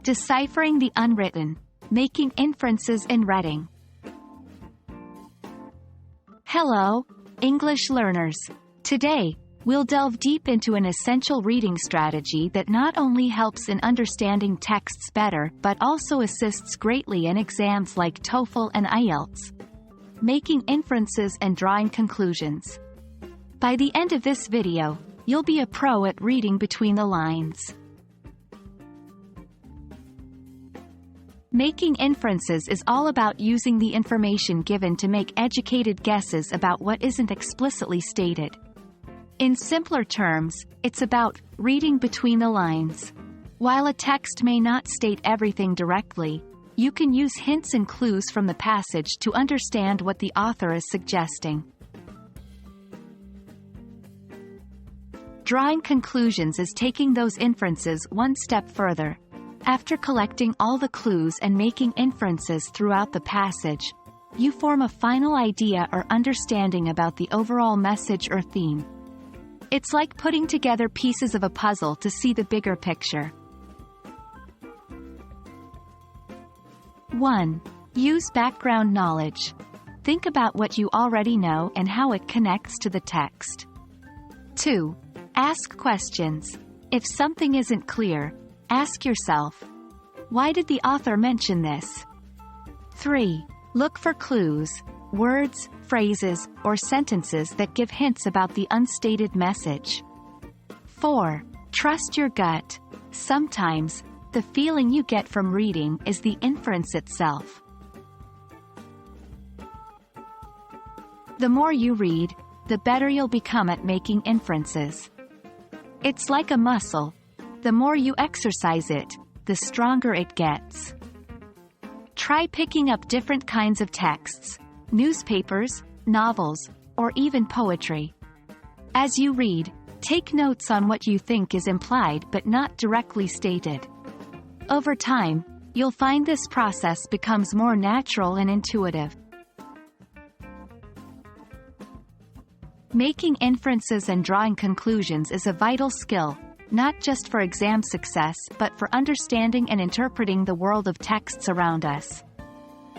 Deciphering the Unwritten, Making Inferences in Reading. Hello, English learners. Today, we'll delve deep into an essential reading strategy that not only helps in understanding texts better but also assists greatly in exams like TOEFL and IELTS. Making inferences and drawing conclusions. By the end of this video, you'll be a pro at reading between the lines. Making inferences is all about using the information given to make educated guesses about what isn't explicitly stated. In simpler terms, it's about reading between the lines. While a text may not state everything directly, you can use hints and clues from the passage to understand what the author is suggesting. Drawing conclusions is taking those inferences one step further. After collecting all the clues and making inferences throughout the passage, you form a final idea or understanding about the overall message or theme. It's like putting together pieces of a puzzle to see the bigger picture. 1. Use background knowledge. Think about what you already know and how it connects to the text. 2. Ask questions. If something isn't clear, ask yourself, why did the author mention this? 3. Look for clues, words, phrases, or sentences that give hints about the unstated message. 4. Trust your gut. Sometimes, the feeling you get from reading is the inference itself. The more you read, the better you'll become at making inferences. It's like a muscle. The more you exercise it, the stronger it gets. Try picking up different kinds of texts, newspapers, novels, or even poetry. As you read, take notes on what you think is implied but not directly stated. Over time, you'll find this process becomes more natural and intuitive. Making inferences and drawing conclusions is a vital skill, not just for exam success but for understanding and interpreting the world of texts around us.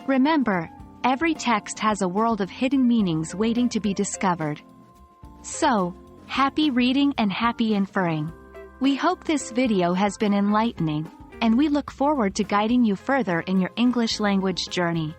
Remember, every text has a world of hidden meanings waiting to be discovered. So, happy reading and happy inferring. We hope this video has been enlightening, and we look forward to guiding you further in your English language journey.